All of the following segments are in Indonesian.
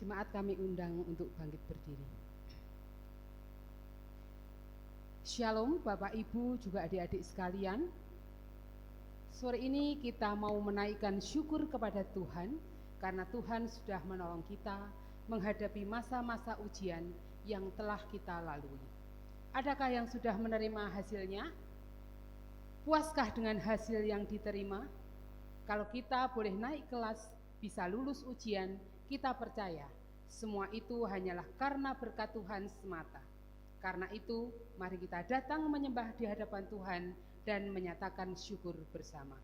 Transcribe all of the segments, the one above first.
Jemaat kami undang untuk bangkit berdiri. Shalom Bapak Ibu juga adik-adik sekalian. Sore ini kita mau menaikkan syukur kepada Tuhan karena Tuhan sudah menolong kita menghadapi masa-masa ujian yang telah kita lalui. Adakah yang sudah menerima hasilnya? Puaskah dengan hasil yang diterima? Kalau kita boleh naik kelas, bisa lulus ujian, kita percaya semua itu hanyalah karena berkat Tuhan semata. Karena itu, mari kita datang menyembah di hadapan Tuhan dan menyatakan syukur bersama.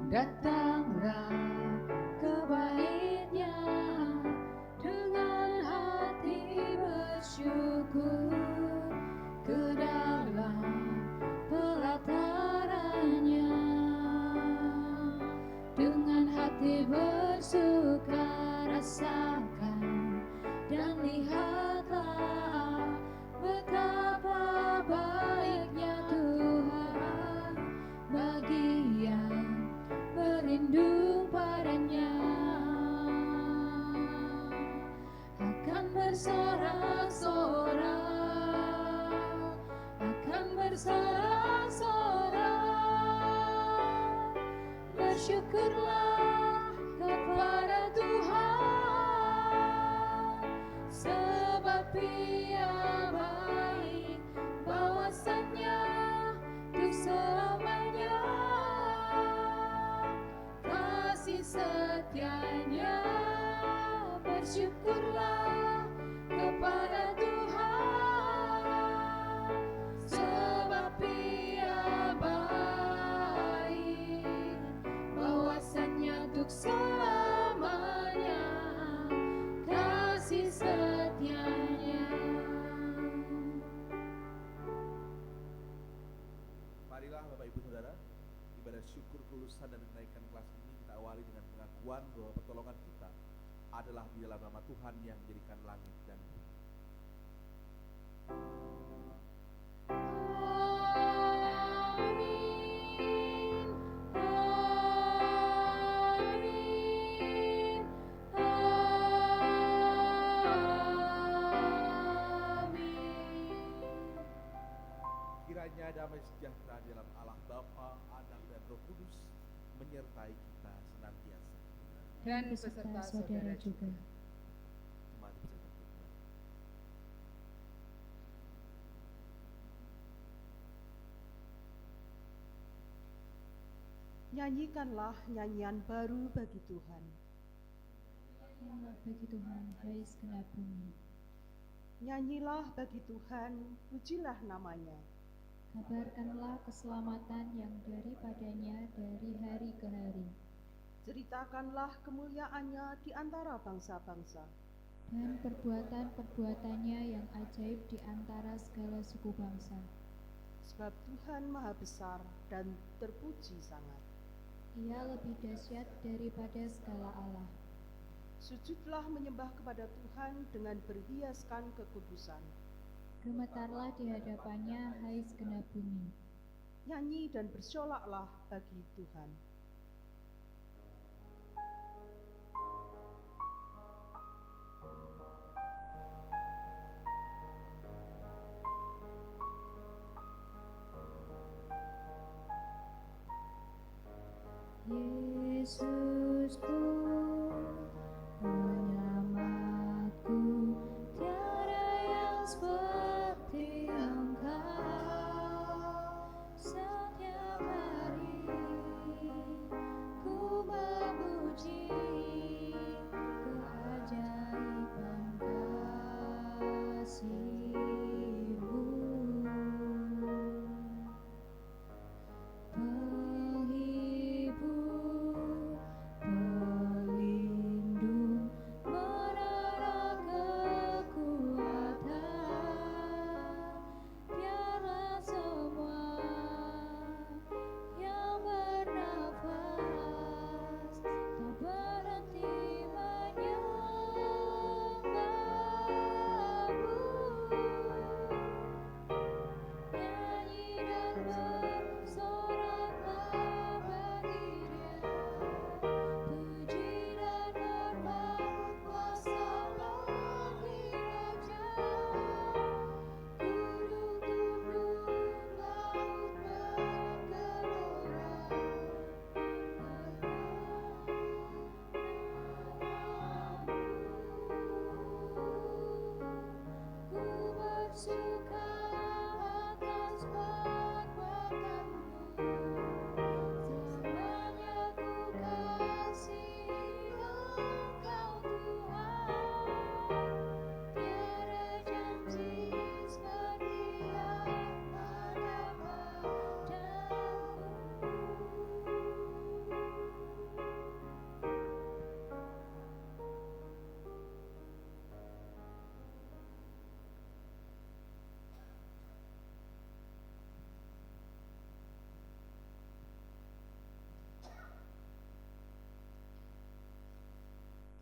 Datanglah ke bait-Nya dengan hati bersyukur, ke dalam pelataran-Nya dengan hati bersuka rasakan dan lihatlah betapa baiknya Tuhan bagi yang berlindung padanya. Akan bersorak-sorak, akan bersorak-sorak, bersyukurlah kepada Tuhan, sebab Ia baik, bahwasannya untuk selamanya kasih setianya. Bersyukurlah kepada Tuhan, sebab Ia baik, bahwasannya untuk selamanya kasih setianya. Marilah Bapak Ibu Saudara, ibadah syukur kelulusan dan kenaikan kelas ini kita awali dengan pengakuan bahwa pertolongan kita adalah di dalam nama Tuhan yang menjadikan langit dan bumi. Kiranya damai sejahtera di dalam Allah Bapa, Anak dan Roh Kudus menyertai kita senantiasa. Dan beserta saudara juga. Mari kita berdoa. Nyanyikanlah nyanyian baru bagi Tuhan. Nyanyilah bagi Tuhan, hai segenap bumi. Nyanyilah bagi Tuhan, pujilah namanya. Kabarkanlah keselamatan yang daripadanya dari hari ke hari, Ceritakanlah kemuliaannya di antara bangsa-bangsa. dan perbuatan-perbuatannya yang ajaib di antara segala suku bangsa. Sebab Tuhan maha besar dan terpuji sangat. Ia lebih dahsyat daripada segala Allah. Sujudlah menyembah kepada Tuhan dengan berhiaskan kekudusan. Gemetarlah di hadapannya, hai segenap bumi. Nyanyi dan bersolaklah bagi Tuhan. Yesusku, penyelamatku, tiada yang seperti Engkau. Setiap hari ku memuji keajaiban kasih-Mu. Penghibur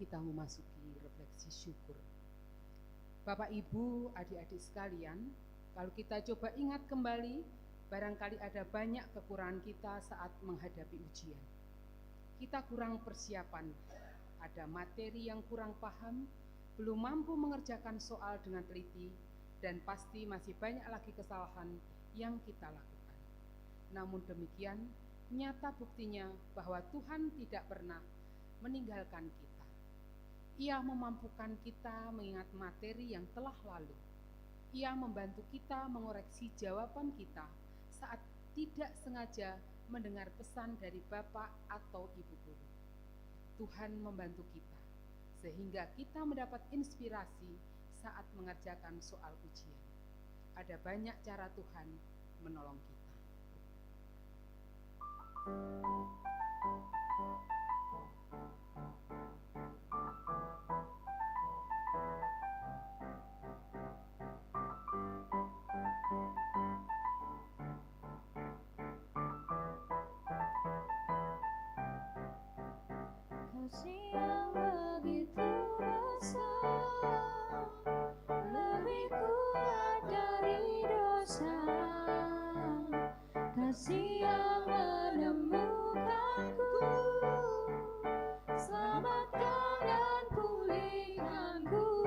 kita memasuki refleksi syukur. Bapak, Ibu, adik-adik sekalian, kalau kita coba ingat kembali, barangkali ada banyak kekurangan kita saat menghadapi ujian. Kita kurang persiapan, ada materi yang kurang paham, belum mampu mengerjakan soal dengan teliti, dan pasti masih banyak lagi kesalahan yang kita lakukan. Namun demikian, nyata buktinya bahwa Tuhan tidak pernah meninggalkan kita. Ia memampukan kita mengingat materi yang telah lalu. Ia membantu kita mengoreksi jawaban kita saat tidak sengaja mendengar pesan dari Bapak atau Ibu guru. Tuhan membantu kita sehingga kita mendapat inspirasi saat mengerjakan soal ujian. Ada banyak cara Tuhan menolong kita. Kasih yang begitu besar, lebih kuat dari dosa. Kasih yang menemukanku, selamatkan dan pulihkanku.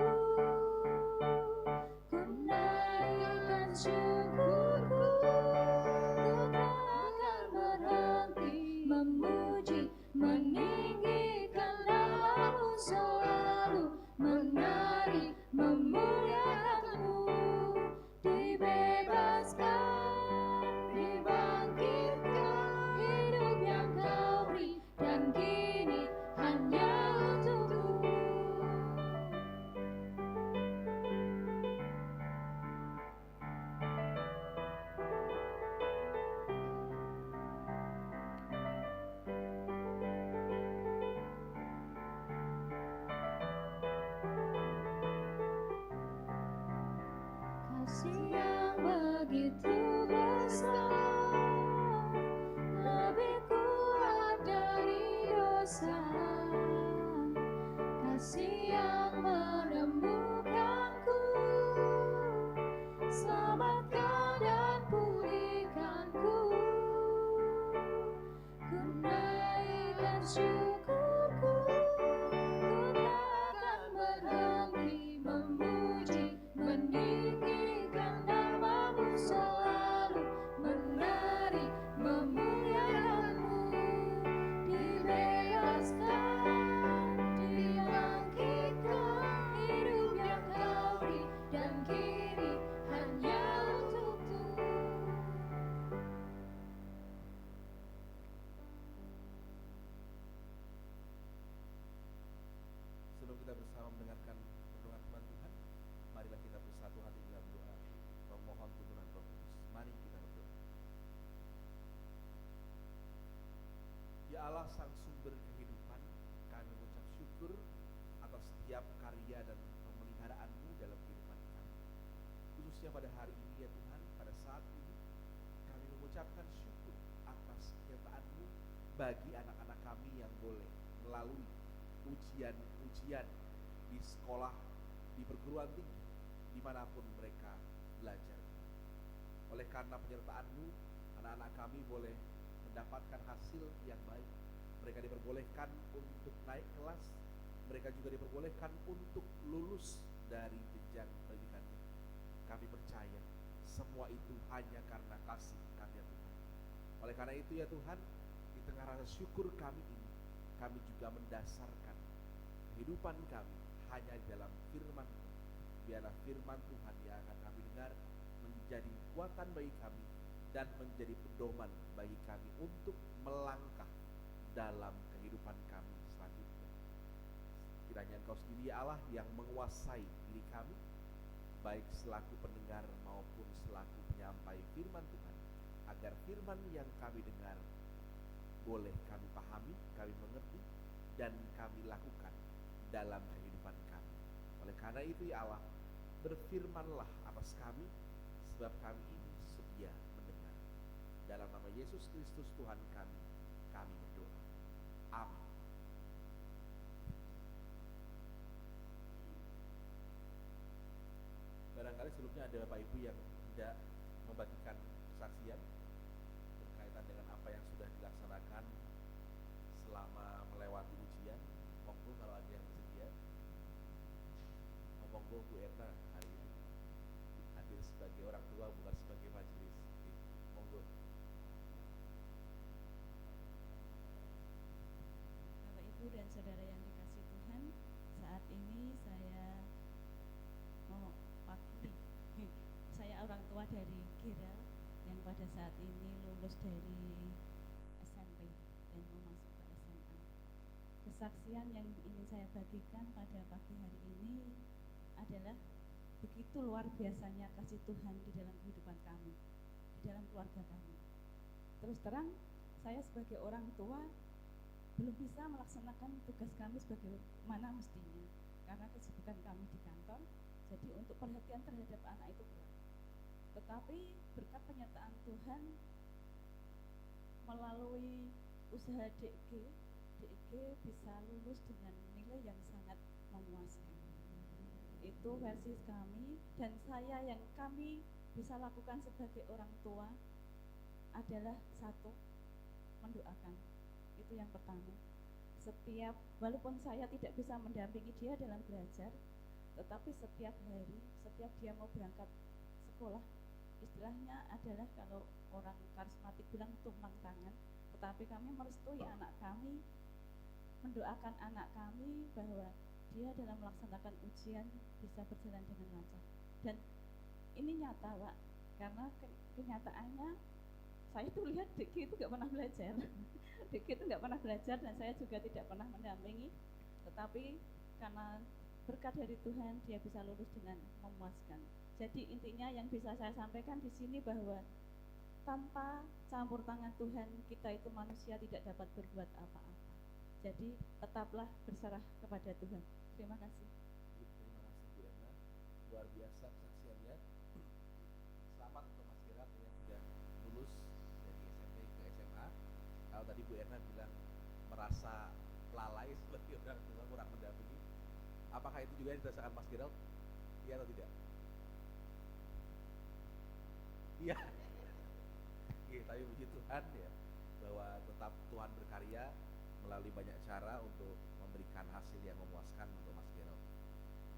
Ku naikkan syukurku, ku takkan berhenti memuji, meninggikan namamu selalu, menari, memuliakanmu. Dibebaskan, dibangkitkan, hidup yang kau beri, dan kini hanya untukmu. Kasih yang begitu besar, lebih kuat dari dosa. Kasih yang menemukanku, selamatkan dan pulihkanku. Ku naikkan syukurku, ku takkan berhenti memuji, meninggikan namamu selalu, menari, memuliakanmu. Dibebaskan, dibangkitkan, hidup yang kau beri, dan kini hanya untukmu. Sebelum kita bersama mendengarkan pertolongan firman Tuhan, marilah kita bersatu hati dalam doa memohon tuntunan Roh Kudus. Mari kita berdoa. Ya Allah, sang sumber kehidupan, kami mengucap syukur atas setiap karya dan pemeliharaanmu dalam kehidupan kami. Khususnya pada hari ini ya Tuhan, pada saat ini kami mengucapkan syukur atas penyertaan-Mu bagi anak-anak kami yang boleh melalui ujian-ujian di sekolah, di perguruan tinggi, dimanapun mereka belajar. Oleh karena penyertaan-Mu, anak-anak kami boleh mendapatkan hasil yang baik. Mereka diperbolehkan untuk naik kelas, mereka juga diperbolehkan untuk lulus dari jenjang pendidikannya. Kami percaya semua itu hanya karena kasih karunia Tuhan. Oleh karena itu ya Tuhan, di tengah rasa syukur kami ini, kami juga mendasarkan kehidupan kami hanya dalam firman-Mu. Biarlah firman Tuhan yang akan kami dengar menjadi kekuatan bagi kami dan menjadi pedoman bagi kami untuk melangkah dalam kehidupan kami selanjutnya. Kiranya Engkau sendiri Allah yang menguasai diri kami, baik selaku pendengar maupun selaku penyampai firman Tuhan, agar firman yang kami dengar boleh kami pahami, kami mengerti, dan kami lakukan dalam kehidupan kami. Oleh karena itu ya Allah, berfirmanlah atas kami, sebab kami ini sedia mendengar. Dalam nama Yesus Kristus Tuhan kami berdoa. Amin. Barangkali sebelumnya ada Bapak Ibu yang tidak membagikan kesaksian berkaitan dengan apa yang sudah dilaksanakan selama melewati ujian. Monggo kalau ada yang bersedia. Monggo Bu Erna hari ini hadir sebagai orang tua bukan sebagai majelis. Monggo. Bapak Ibu dan saudara yang dikasih Tuhan, saat ini saya mewakili saya orang tua dari Gira yang pada saat ini lulus dari SMP dan mau masuk ke SMA. Kesaksian yang ingin saya bagikan pada pagi hari ini adalah begitu luar biasanya kasih Tuhan di dalam kehidupan kami, di dalam keluarga kami. Terus terang, saya sebagai orang tua belum bisa melaksanakan tugas kami sebagaimana mestinya karena kesibukan kami di kantor. Jadi untuk perhatian terhadap anak itu kurang. Tetapi berkat penyertaan Tuhan melalui usaha DG bisa lulus dengan nilai yang sangat memuaskan. Itu versi kami, dan kami bisa lakukan sebagai orang tua adalah satu, mendoakan. Itu yang pertama. Walaupun saya tidak bisa mendampingi dia dalam belajar, tetapi setiap hari, setiap dia mau berangkat sekolah, istilahnya adalah kalau orang karismatik bilang tumpang tangan, tetapi kami merestui anak kami, mendoakan anak kami bahwa dia dalam melaksanakan ujian bisa berjalan dengan lancar. Dan ini nyata, Pak, karena kenyataannya saya tuh lihat Diki itu gak pernah belajar. Diki itu gak pernah belajar dan saya juga tidak pernah mendampingi, tetapi karena berkat dari Tuhan dia bisa lulus dengan memuaskan. Jadi intinya yang bisa saya sampaikan di sini bahwa tanpa campur tangan Tuhan kita itu manusia tidak dapat berbuat apa-apa. Jadi tetaplah berserah kepada Tuhan. Terima kasih. Terima kasih Bu Erna, luar biasa kesaksiannya. Selamat untuk Mas Gerard yang sudah lulus dari SMP ke SMA. Kalau tadi Bu Erna bilang merasa lalai sebagai orang tua kurang mendampingi, apakah itu juga yang dirasakan Mas Gerald? Iya atau tidak? Iya. Oke, tapi puji Tuhan ya bahwa tetap Tuhan berkarya melalui banyak cara untuk memberikan hasil yang memuaskan untuk Mas Gerald.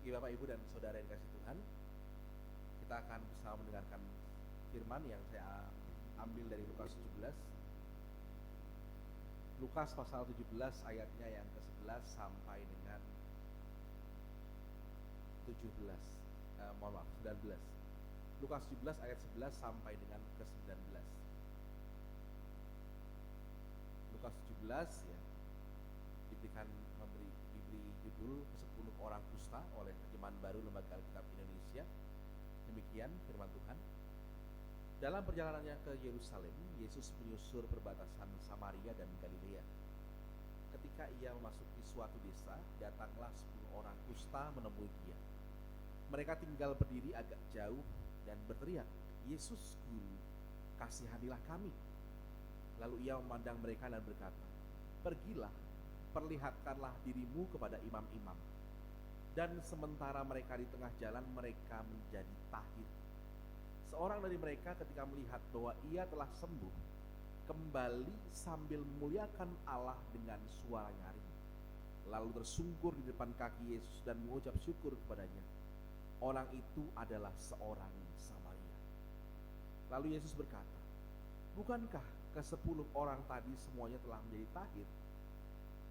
Oke, Bapak Ibu dan Saudara yang dikasih Tuhan, kita akan bersama mendengarkan firman yang saya ambil dari Lukas 17. Lukas pasal 17 ayatnya yang ke-11 sampai dengan 19. Lukas 17 ayat 11 sampai dengan ke-19. Lukas 17 ya diberi judul 10 orang kusta oleh Terjemahan Baru Lembaga Alkitab Indonesia. Demikian firman Tuhan. Dalam perjalanannya ke Yerusalem, Yesus menyusur perbatasan Samaria dan Galilea. Ketika ia memasuki suatu desa, datanglah 10 orang kusta menemui dia. Mereka tinggal berdiri agak jauh dan berteriak, "Yesus, Guru, kasihanilah kami." Lalu ia memandang mereka dan berkata, "Pergilah, perlihatkanlah dirimu kepada imam-imam." Dan sementara mereka di tengah jalan, mereka menjadi tahir. Seorang dari mereka ketika melihat bahwa ia telah sembuh, kembali sambil memuliakan Allah dengan suara nyaring. Lalu tersungkur di depan kaki Yesus dan mengucap syukur kepadanya. Orang itu adalah seorang Samaria. Lalu Yesus berkata, "Bukankah ke-10 orang tadi semuanya telah menjadi tahir?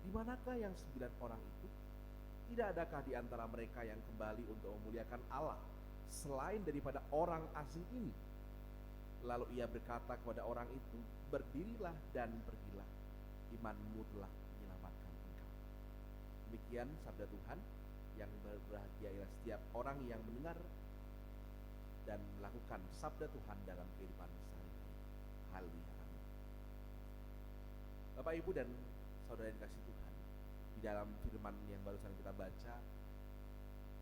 Di manakah yang 9 orang itu? Tidak adakah di antara mereka yang kembali untuk memuliakan Allah selain daripada orang asing ini?" Lalu ia berkata kepada orang itu, "Berdirilah dan pergilah, imanmu telah menyelamatkan engkau." Demikian sabda Tuhan. Yang berbahagia ialah setiap orang yang mendengar dan melakukan sabda Tuhan dalam kehidupan sehari-hari. Haleluya, amin. Bapak, Ibu, dan saudara yang dikasihi Tuhan, di dalam firman yang barusan kita baca,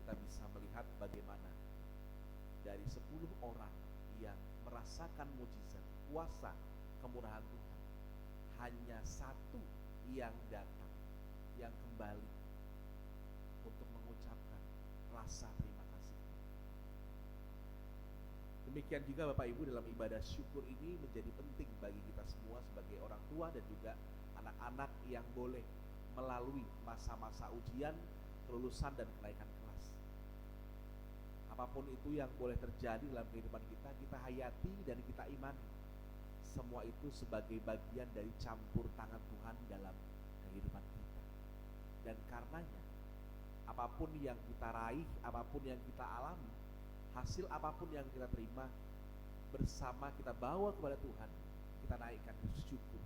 kita bisa melihat bagaimana dari 10 orang yang merasakan mujizat, kuasa, kemurahan Tuhan, hanya satu yang datang, yang kembali untuk mengucapkan rasa terima kasih. Demikian juga Bapak Ibu, dalam ibadah syukur ini menjadi penting bagi kita semua sebagai orang tua dan juga anak-anak yang boleh melalui masa-masa ujian, kelulusan dan kenaikan kelas. Apapun itu yang boleh terjadi dalam kehidupan kita, kita hayati dan kita imani. Semua itu sebagai bagian dari campur tangan Tuhan dalam kehidupan kita. Dan karenanya, apapun yang kita raih, apapun yang kita alami, hasil apapun yang kita terima, bersama kita bawa kepada Tuhan, kita naikkan syukur.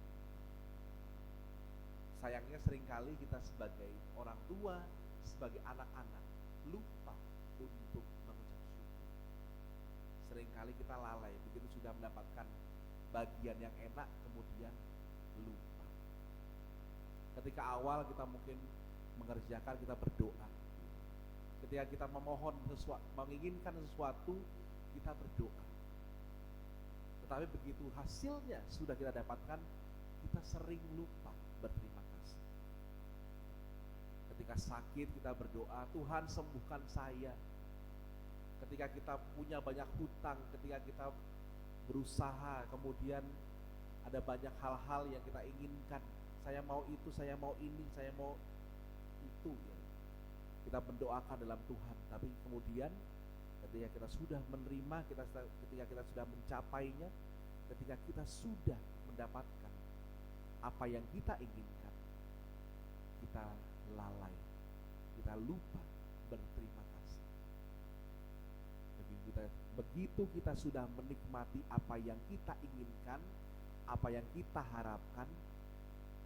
Sayangnya seringkali kita sebagai orang tua, sebagai anak-anak, lupa untuk mengucap syukur. Seringkali kita lalai, begitu sudah mendapatkan bagian yang enak, kemudian lupa. Ketika awal kita mungkin mengerjakan, kita berdoa. Ketika kita memohon sesuatu, menginginkan sesuatu, kita berdoa. Tetapi begitu hasilnya sudah kita dapatkan, kita sering lupa berterima kasih. Ketika sakit kita berdoa, Tuhan sembuhkan saya. Ketika kita punya banyak hutang, ketika kita berusaha, kemudian ada banyak hal-hal yang kita inginkan, saya mau itu, saya mau ini, saya mau itu, ya. Kita mendoakan dalam Tuhan, tapi kemudian ketika kita sudah menerima, ketika kita sudah mencapainya, ketika kita sudah mendapatkan apa yang kita inginkan, kita lalai, kita lupa berterima kasih. Begitu kita sudah menikmati apa yang kita inginkan, apa yang kita harapkan,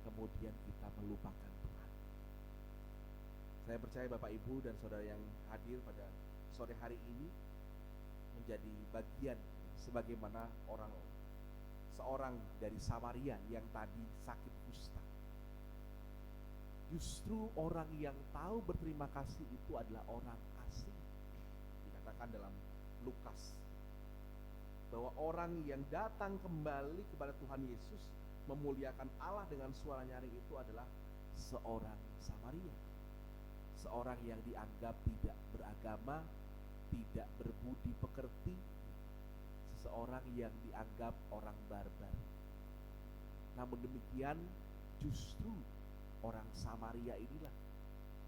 kemudian kita melupakan Tuhan. Saya percaya Bapak Ibu dan saudara yang hadir pada sore hari ini menjadi bagian sebagaimana seorang dari Samaria yang tadi sakit kusta. Justru orang yang tahu berterima kasih itu adalah orang asing. Dikatakan dalam Lukas bahwa orang yang datang kembali kepada Tuhan Yesus memuliakan Allah dengan suara nyaring itu adalah seorang Samaria. Seorang yang dianggap tidak beragama, tidak berbudi pekerti, seseorang yang dianggap orang barbar. Namun demikian, justru orang Samaria inilah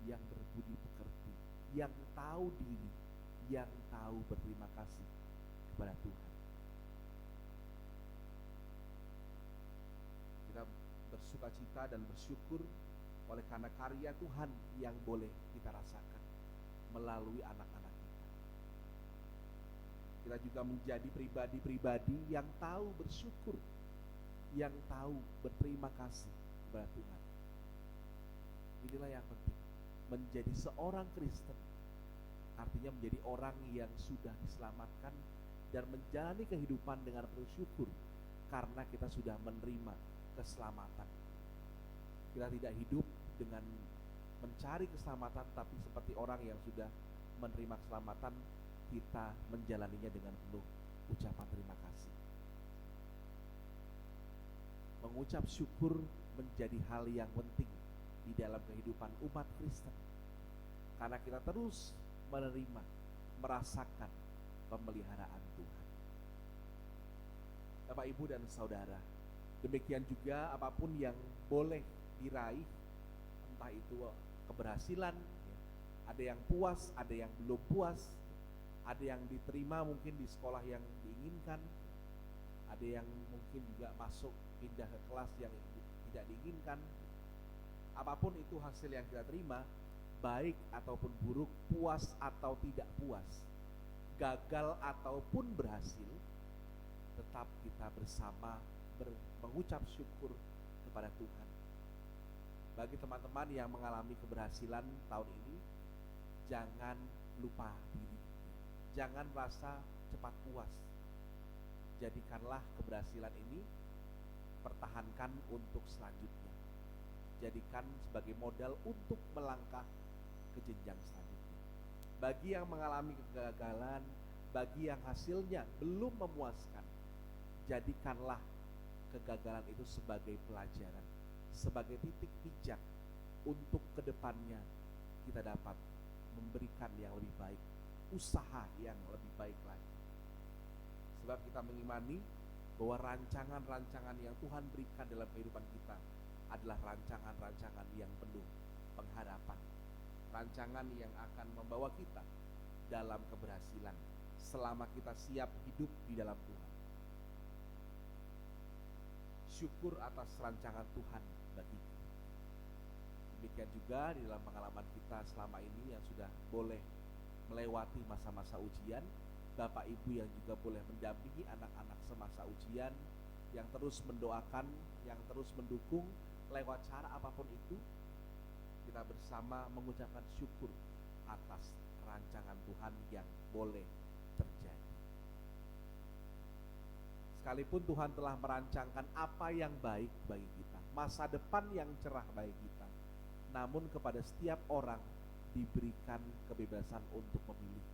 yang berbudi pekerti, yang tahu diri, yang tahu berterima kasih kepada Tuhan. Kita bersukacita dan bersyukur oleh karena karya Tuhan yang boleh kita rasakan melalui anak-anak kita. Kita juga menjadi pribadi-pribadi yang tahu bersyukur, yang tahu berterima kasih kepada Tuhan. Inilah yang penting, menjadi seorang Kristen artinya menjadi orang yang sudah diselamatkan dan menjalani kehidupan dengan bersyukur karena kita sudah menerima keselamatan. Kita tidak hidup dengan mencari keselamatan, tapi seperti orang yang sudah menerima keselamatan, kita menjalaninya dengan penuh ucapan terima kasih. Mengucap syukur menjadi hal yang penting di dalam kehidupan umat Kristen, karena kita terus menerima, merasakan pemeliharaan Tuhan. Bapak, Ibu, dan Saudara, demikian juga apapun yang boleh diraih, entah itu keberhasilan, ya. Ada yang puas, ada yang belum puas, ada yang diterima mungkin di sekolah yang diinginkan, ada yang mungkin juga masuk pindah ke kelas yang tidak diinginkan. Apapun itu hasil yang kita terima, baik ataupun buruk, puas atau tidak puas, gagal ataupun berhasil, tetap kita bersama mengucap syukur kepada Tuhan. Bagi teman-teman yang mengalami keberhasilan tahun ini, jangan lupa diri, jangan merasa cepat puas. Jadikanlah keberhasilan ini, pertahankan untuk selanjutnya. Jadikan sebagai modal untuk melangkah ke jenjang selanjutnya. Bagi yang mengalami kegagalan, bagi yang hasilnya belum memuaskan, jadikanlah kegagalan itu sebagai pelajaran, sebagai titik pijak untuk kedepannya kita dapat memberikan yang lebih baik, usaha yang lebih baik lagi. Sebab kita mengimani bahwa rancangan-rancangan yang Tuhan berikan dalam kehidupan kita adalah rancangan-rancangan yang penuh pengharapan. Rancangan yang akan membawa kita dalam keberhasilan selama kita siap hidup di dalam Tuhan. Syukur atas rancangan Tuhan bagi kita. Demikian juga di dalam pengalaman kita selama ini yang sudah boleh melewati masa-masa ujian, Bapak Ibu yang juga boleh mendampingi anak-anak semasa ujian, yang terus mendoakan, yang terus mendukung lewat cara apapun itu, kita bersama mengucapkan syukur atas rancangan Tuhan yang boleh terjadi. Sekalipun Tuhan telah merancangkan apa yang baik bagi kita, masa depan yang cerah bagi kita, namun kepada setiap orang diberikan kebebasan untuk memilih.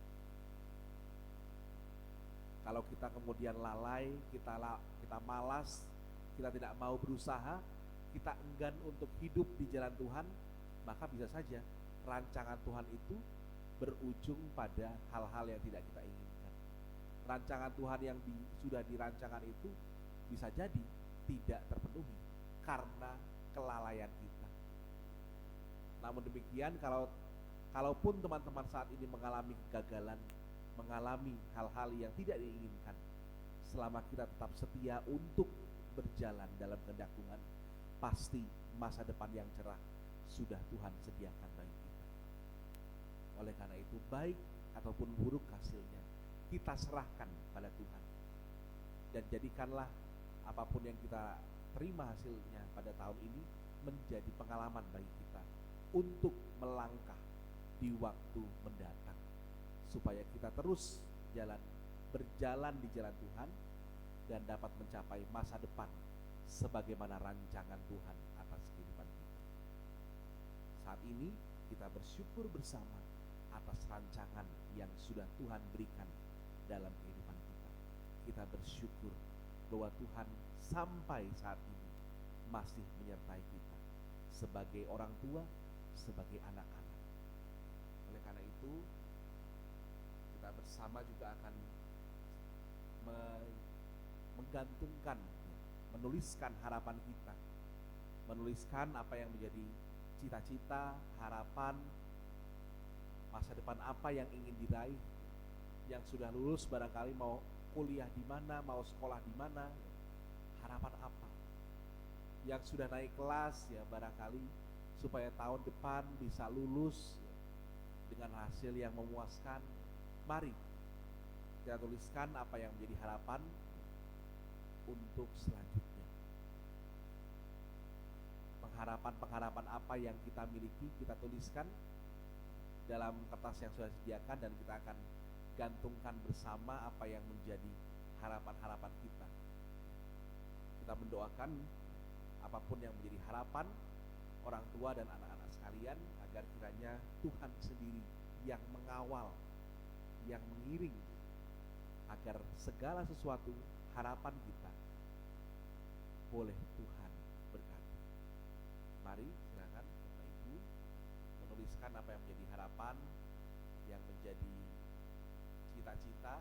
Kalau kita kemudian lalai, kita malas, kita tidak mau berusaha, kita enggan untuk hidup di jalan Tuhan, maka bisa saja rancangan Tuhan itu berujung pada hal-hal yang tidak kita inginkan. Rancangan Tuhan yang sudah dirancangkan itu bisa jadi tidak terpenuhi karena kelalaian kita. Namun demikian, kalaupun teman-teman saat ini mengalami kegagalan, mengalami hal-hal yang tidak diinginkan, selama kita tetap setia untuk berjalan dalam kehendak Tuhan, pasti masa depan yang cerah sudah Tuhan sediakan bagi kita. Oleh karena itu, baik ataupun buruk hasilnya, kita serahkan pada Tuhan. Dan jadikanlah apapun yang kita terima hasilnya pada tahun ini menjadi pengalaman bagi kita untuk melangkah di waktu mendatang, supaya kita terus berjalan di jalan Tuhan dan dapat mencapai masa depan sebagaimana rancangan Tuhan atas kehidupan kita. Saat ini kita bersyukur bersama atas rancangan yang sudah Tuhan berikan dalam kehidupan kita. Kita bersyukur bahwa Tuhan sampai saat ini masih menyertai kita sebagai orang tua, sebagai anak-anak. Oleh karena itu, kita bersama juga akan menggantungkan, menuliskan harapan kita, menuliskan apa yang menjadi cita-cita, harapan, masa depan apa yang ingin diraih. Yang sudah lulus barangkali mau kuliah di mana, mau sekolah di mana, harapan apa. Yang sudah naik kelas ya barangkali supaya tahun depan bisa lulus dengan hasil yang memuaskan. Mari kita tuliskan apa yang menjadi harapan untuk selanjutnya. Pengharapan-pengharapan apa yang kita miliki kita tuliskan dalam kertas yang sudah disediakan, dan kita akan gantungkan bersama apa yang menjadi harapan-harapan kita. Kita mendoakan apapun yang menjadi harapan orang tua dan anak-anak sekalian, agar kiranya Tuhan sendiri yang mengawal, yang mengiring, agar segala sesuatu harapan kita boleh Tuhan berkati. Mari silakan Bapak Ibu menuliskan apa yang menjadi harapan, yang menjadi cita-cita.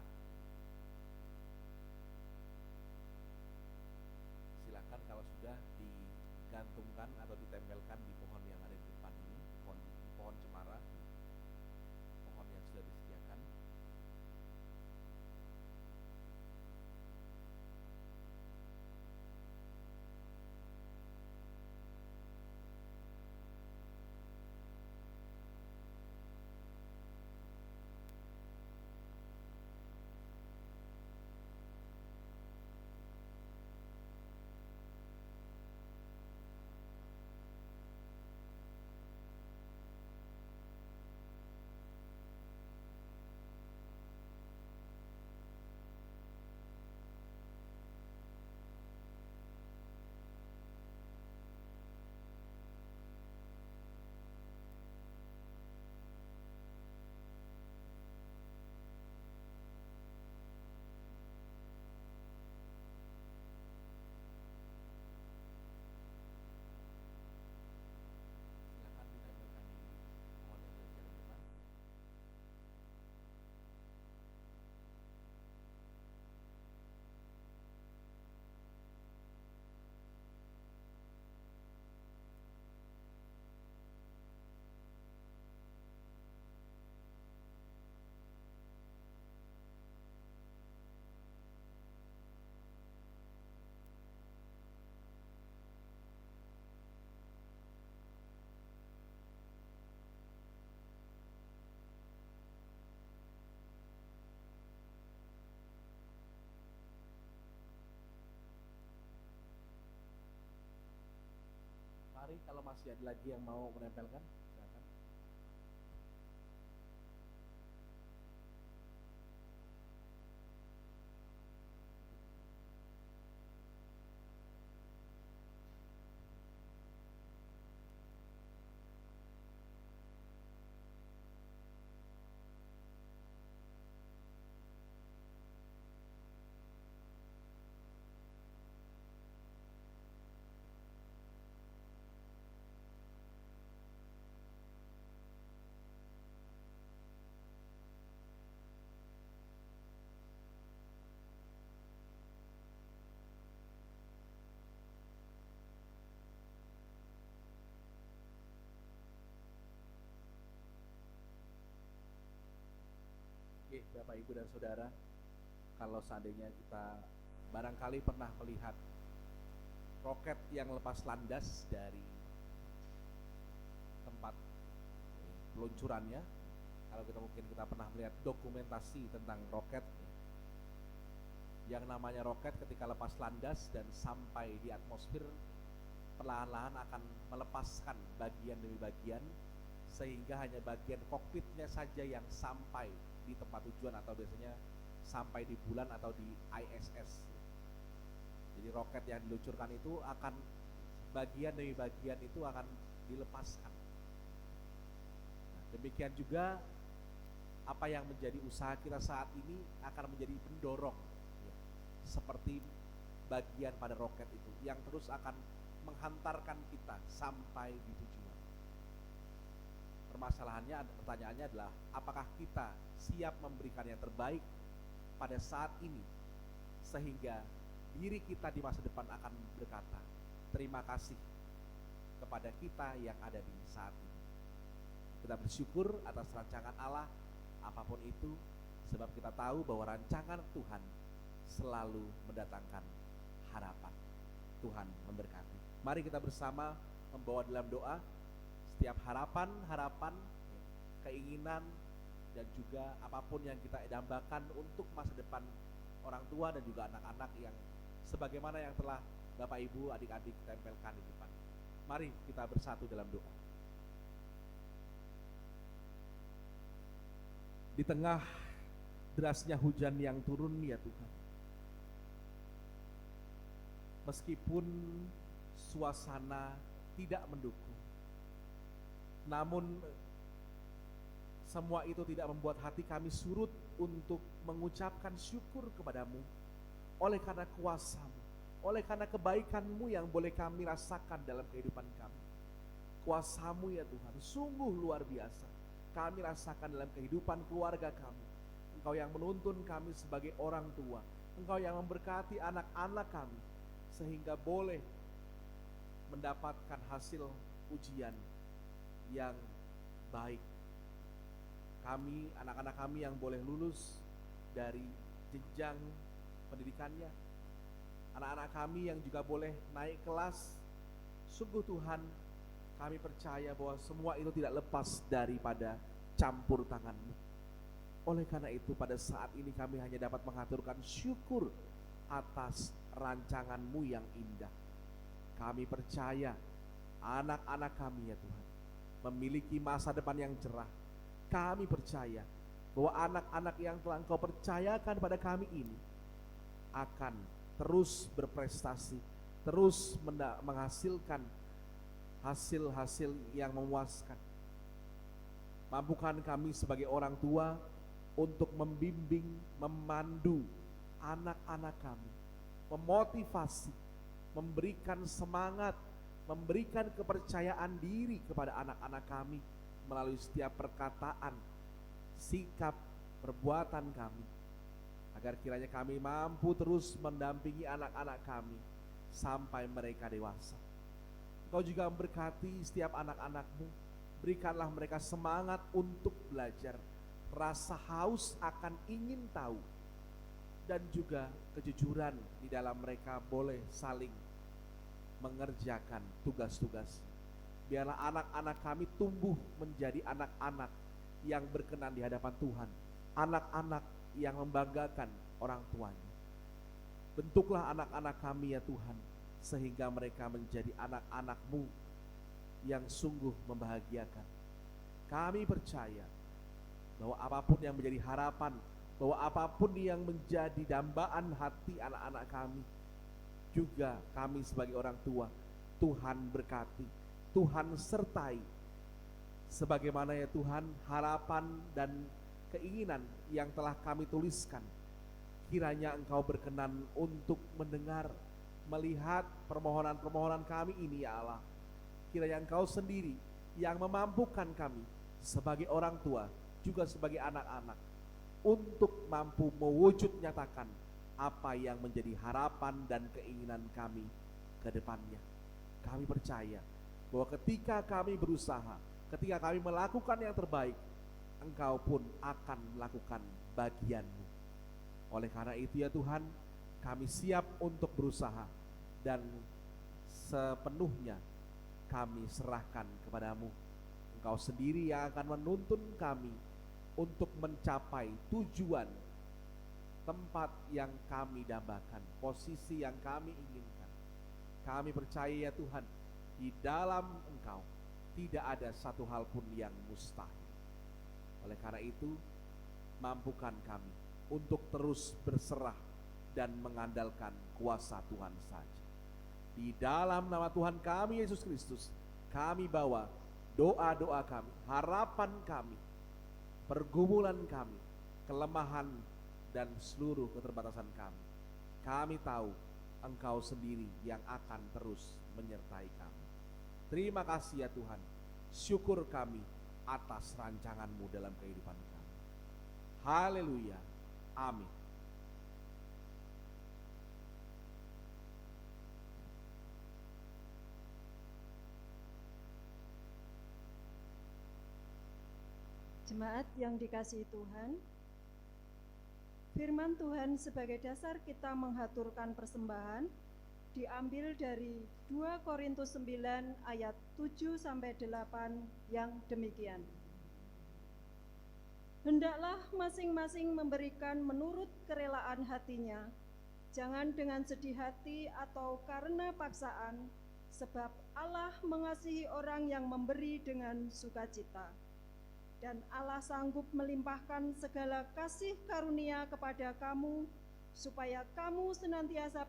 Silakan kalau sudah digantungkan atau ditempelkan di pohon yang ada di depan ini, pohon cemara, pohon yang sudah disediakan. mari kalau masih ada lagi yang mau menempelkan, silakan. Oke, Bapak Ibu dan Saudara, kalau seandainya kita barangkali pernah melihat roket yang lepas landas dari tempat peluncurannya, kalau kita pernah melihat dokumentasi tentang roket, yang namanya roket ketika lepas landas dan sampai di atmosfer, perlahan-lahan akan melepaskan bagian demi bagian, sehingga hanya bagian kokpitnya saja yang sampai di tempat tujuan, atau biasanya sampai di bulan atau di ISS. Jadi roket yang diluncurkan itu akan bagian demi bagian itu akan dilepaskan. Nah, demikian juga apa yang menjadi usaha kita saat ini akan menjadi pendorong, ya, seperti bagian pada roket itu yang terus akan menghantarkan kita sampai di tujuan. Pertanyaannya adalah, apakah kita siap memberikan yang terbaik pada saat ini, sehingga diri kita di masa depan akan berkata, terima kasih kepada kita yang ada di saat ini. Kita bersyukur atas rancangan Allah, apapun itu, sebab kita tahu bahwa rancangan Tuhan selalu mendatangkan harapan. Tuhan memberkati. Mari kita bersama membawa dalam doa setiap harapan, keinginan, dan juga apapun yang kita dambakan untuk masa depan orang tua dan juga anak-anak yang sebagaimana yang telah Bapak Ibu adik-adik tempelkan di depan. Mari kita bersatu dalam doa. Di tengah derasnya hujan yang turun, ya Tuhan, meskipun suasana tidak mendukung, namun semua itu tidak membuat hati kami surut untuk mengucapkan syukur kepadamu oleh karena kuasa-Mu, oleh karena kebaikan-Mu yang boleh kami rasakan dalam kehidupan kami. Kuasa-Mu ya Tuhan sungguh luar biasa kami rasakan dalam kehidupan keluarga kami. Engkau yang menuntun kami sebagai orang tua, Engkau yang memberkati anak-anak kami sehingga boleh mendapatkan hasil ujian yang baik. Kami, anak-anak kami yang boleh lulus dari jenjang pendidikannya, anak-anak kami yang juga boleh naik kelas. Sungguh Tuhan, kami percaya bahwa semua itu tidak lepas daripada campur tangan-Mu. Oleh karena itu pada saat ini kami hanya dapat mengaturkan syukur atas rancangan-Mu yang indah. Kami percaya anak-anak kami ya Tuhan memiliki masa depan yang cerah. Kami percaya bahwa anak-anak yang telah Engkau percayakan pada kami ini akan terus berprestasi, terus menghasilkan hasil-hasil yang memuaskan. Mampukan kami sebagai orang tua untuk membimbing, memandu anak-anak kami, memotivasi, memberikan semangat, memberikan kepercayaan diri kepada anak-anak kami melalui setiap perkataan, sikap, perbuatan kami, agar kiranya kami mampu terus mendampingi anak-anak kami sampai mereka dewasa. Engkau juga memberkati setiap anak-anak-Mu, berikanlah mereka semangat untuk belajar, rasa haus akan ingin tahu, dan juga kejujuran di dalam mereka boleh saling mengerjakan tugas-tugas. Biarlah anak-anak kami tumbuh menjadi anak-anak yang berkenan di hadapan Tuhan, anak-anak yang membanggakan orang tuanya. Bentuklah anak-anak kami ya Tuhan, sehingga mereka menjadi anak-anak-Mu yang sungguh membahagiakan. Kami percaya bahwa apapun yang menjadi harapan, bahwa apapun yang menjadi dambaan hati anak-anak kami, juga kami sebagai orang tua, Tuhan berkati, Tuhan sertai. Sebagaimana ya Tuhan, harapan dan keinginan yang telah kami tuliskan, kiranya Engkau berkenan untuk mendengar, melihat permohonan-permohonan kami ini ya Allah. Kiranya Engkau sendiri yang memampukan kami sebagai orang tua, juga sebagai anak-anak, untuk mampu mewujud nyatakan apa yang menjadi harapan dan keinginan kami ke depannya. Kami percaya bahwa ketika kami berusaha, ketika kami melakukan yang terbaik, Engkau pun akan melakukan bagian-Mu. Oleh karena itu ya Tuhan, kami siap untuk berusaha dan sepenuhnya kami serahkan kepadamu. Engkau sendiri yang akan menuntun kami untuk mencapai tujuan, tempat yang kami dambakan, posisi yang kami inginkan. Kami percaya ya Tuhan, di dalam Engkau tidak ada satu hal pun yang mustahil. Oleh karena itu, mampukan kami untuk terus berserah dan mengandalkan kuasa Tuhan saja. Di dalam nama Tuhan kami Yesus Kristus, kami bawa doa-doa kami, harapan kami, pergumulan kami, kelemahan dan seluruh keterbatasan kami. Kami tahu Engkau sendiri yang akan terus menyertai kami. Terima kasih ya Tuhan, syukur kami atas rancangan-Mu dalam kehidupan kami. Haleluya, amin. Jemaat yang dikasihi Tuhan, firman Tuhan sebagai dasar kita menghaturkan persembahan diambil dari 2 Korintus 9 ayat 7-8 yang demikian. Hendaklah masing-masing memberikan menurut kerelaan hatinya, jangan dengan sedih hati atau karena paksaan, sebab Allah mengasihi orang yang memberi dengan sukacita. Dan Allah sanggup melimpahkan segala kasih karunia kepada kamu, supaya kamu senantiasa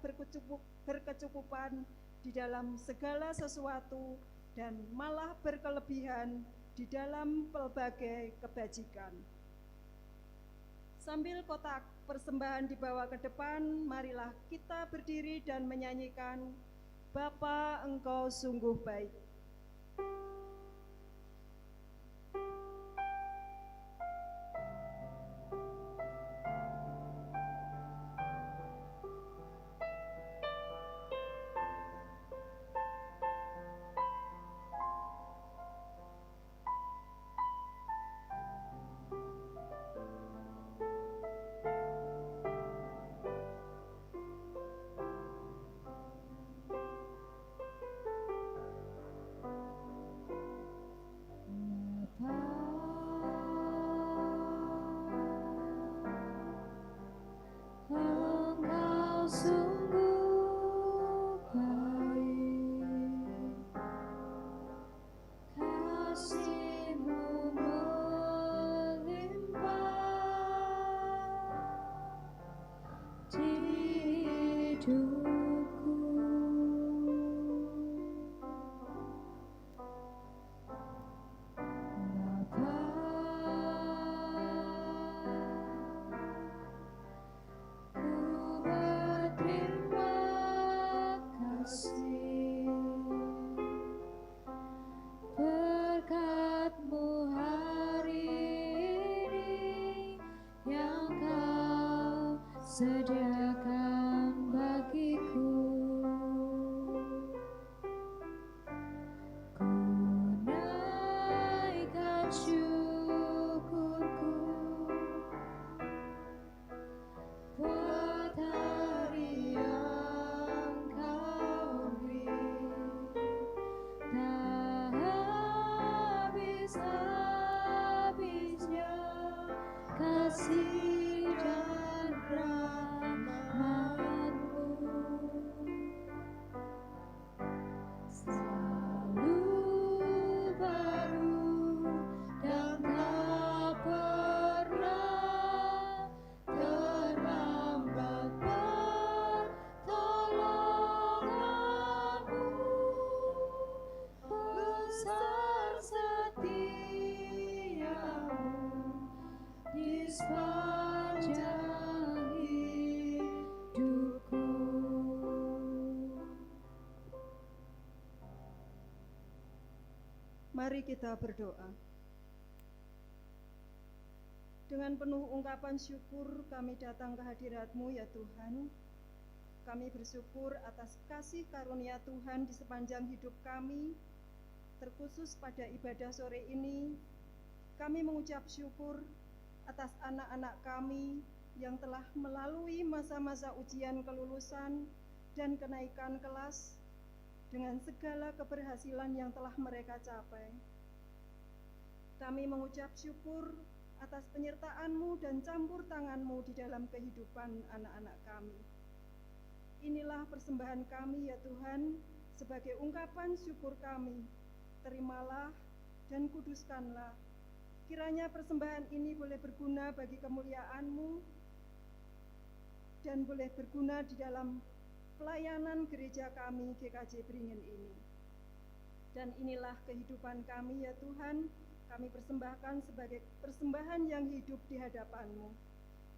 berkecukupan di dalam segala sesuatu dan malah berkelebihan di dalam pelbagai kebajikan. Sambil kotak persembahan dibawa ke depan, marilah kita berdiri dan menyanyikan Bapa, Engkau sungguh baik. Engkau sungguh baik, kasih-Mu melimpah di hidupku. Bapa, berterima kasih, berkat-Mu hari ini yang Kau sediakan bagiku. Ku naikkan syukurku buat hari yang Kau beri, tak habis-habisnya kasih dan rahmat-Mu. Selalu sepanjang hidupku. Mari kita berdoa. Dengan penuh ungkapan syukur kami datang ke hadirat-Mu ya Tuhan. Kami bersyukur atas kasih karunia Tuhan di sepanjang hidup kami, terkhusus pada ibadah sore ini. Kami mengucap syukur atas anak-anak kami yang telah melalui masa-masa ujian kelulusan dan kenaikan kelas dengan segala keberhasilan yang telah mereka capai. Kami mengucap syukur atas penyertaan-Mu dan campur tangan-Mu di dalam kehidupan anak-anak kami. Inilah persembahan kami ya Tuhan, sebagai ungkapan syukur kami. Terimalah dan kuduskanlah. Kiranya persembahan ini boleh berguna bagi kemuliaan-Mu dan boleh berguna di dalam pelayanan gereja kami GKJ Beringin ini. Dan inilah kehidupan kami ya Tuhan, kami persembahkan sebagai persembahan yang hidup di hadapan-Mu.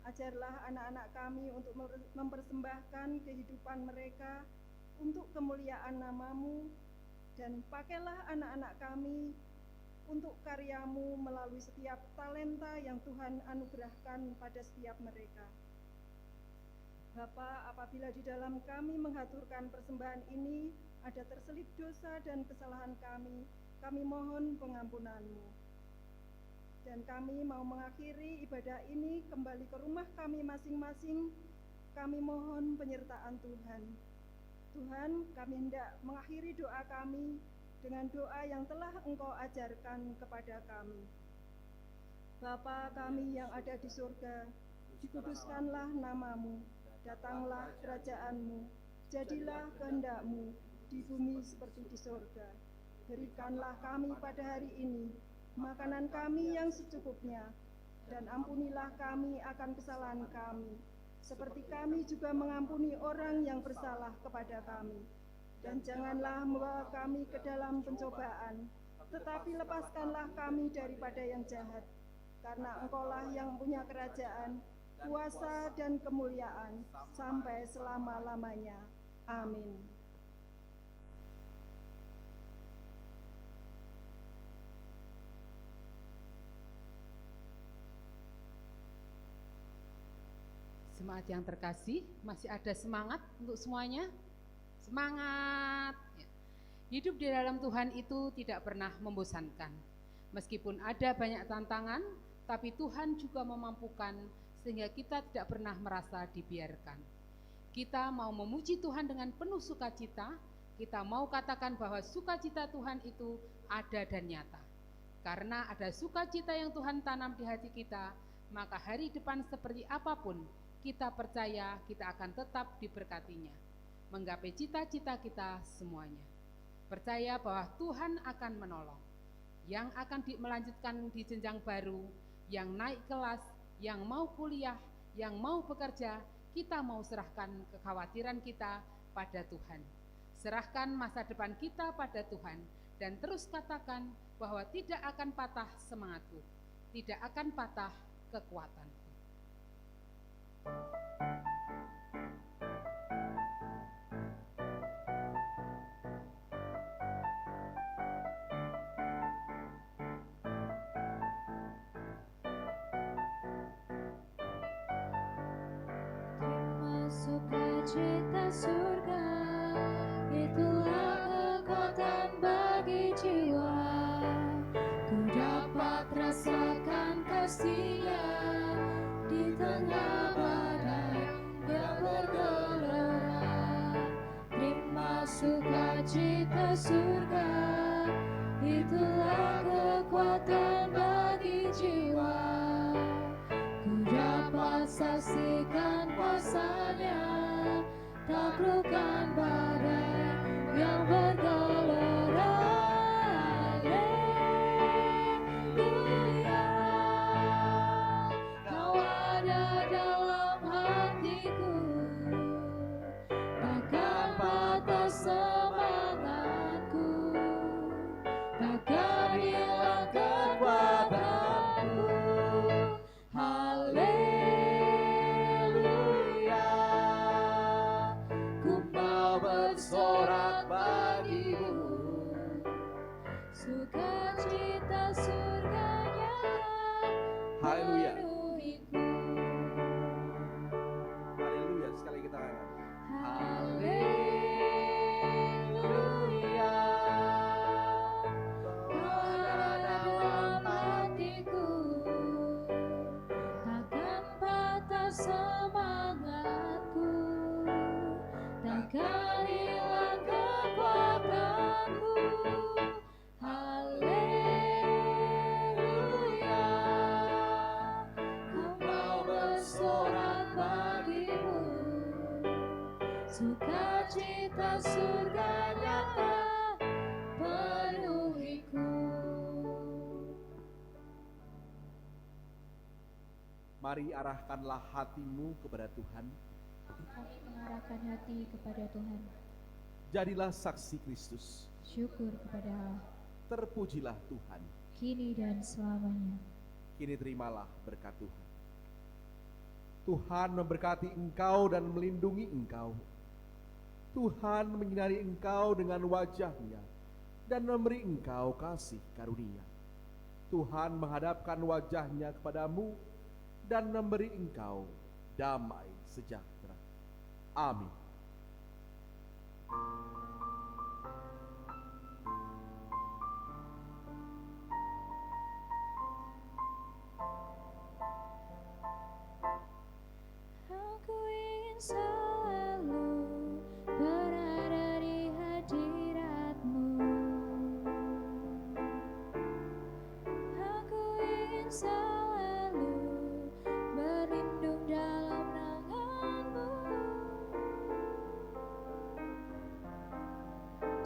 Ajarlah anak-anak kami untuk mempersembahkan kehidupan mereka untuk kemuliaan nama-Mu, dan pakailah anak-anak kami untuk karya-Mu melalui setiap talenta yang Tuhan anugerahkan pada setiap mereka. Bapa, apabila di dalam kami mengaturkan persembahan ini ada terselip dosa dan kesalahan kami mohon pengampunan-Mu. Dan kami mau mengakhiri ibadah ini kembali ke rumah kami masing-masing. Kami mohon penyertaan Tuhan. Tuhan, kami hendak mengakhiri doa kami dengan doa yang telah Engkau ajarkan kepada kami. Bapa kami yang ada di surga, dikuduskanlah nama-Mu, datanglah kerajaan-Mu, jadilah kehendak-Mu di bumi seperti di surga. Berikanlah kami pada hari ini makanan kami yang secukupnya, dan ampunilah kami akan kesalahan kami, seperti kami juga mengampuni orang yang bersalah kepada kami. Dan janganlah membawa kami ke dalam pencobaan, tetapi lepaskanlah kami daripada yang jahat, karena Engkaulah yang punya kerajaan, kuasa dan kemuliaan sampai selama-lamanya. Amin. Jemaat yang terkasih, masih ada semangat untuk semuanya? Semangat! Hidup di dalam Tuhan itu tidak pernah membosankan. Meskipun ada banyak tantangan, tapi Tuhan juga memampukan sehingga kita tidak pernah merasa dibiarkan. Kita mau memuji Tuhan dengan penuh sukacita, kita mau katakan bahwa sukacita Tuhan itu ada dan nyata. Karena ada sukacita yang Tuhan tanam di hati kita, maka hari depan seperti apapun, kita percaya kita akan tetap diberkatinya, menggapai cita-cita kita semuanya. Percaya bahwa Tuhan akan menolong, yang akan melanjutkan di jenjang baru, yang naik kelas, yang mau kuliah, yang mau bekerja, kita mau serahkan kekhawatiran kita pada Tuhan. Serahkan masa depan kita pada Tuhan, dan terus katakan bahwa tidak akan patah semangatku, tidak akan patah kekuatanku. Terima sukacita surga, itulah kekuatan bagi jiwa. Ku dapat rasakan kasih-Nya di tengah badai yang bergelora. Terima sukacita surga, itulah kekuatan bagi jiwa. Ku dapat saksikan kuasa-Nya, taklukkan badai yang bergelora. Haleluya, Kau ada dalam hatiku, takkan patah semangatku, takkan hilang kekuatanku. Haleluya. sukacita surga nyata penuhiku. Mari arahkanlah hatimu kepada Tuhan. Kami mengarahkan hati kepada Tuhan. Jadilah saksi Kristus. Syukur kepada Allah, Terpujilah Tuhan. kini dan selamanya. Kini terimalah berkat Tuhan. Tuhan memberkati engkau dan melindungi engkau. Tuhan menyinari engkau dengan wajah-Nya dan memberi engkau kasih karunia. Tuhan menghadapkan wajah-Nya kepadamu dan memberi engkau damai sejahtera. Amin. Aku ingin selalu berada di hadirat-Mu. Aku ingin selalu berlindung dalam tangan-Mu.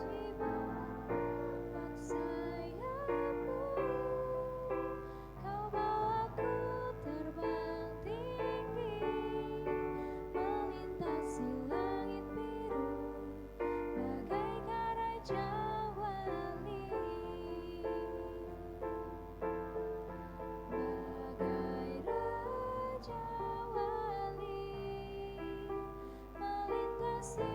Di bawah tapak sayap-Mu, Kau bawaku terbang tinggi, melintasi langit biru, bagaikan Raja Wali. Bagai Raja Wali, melintasi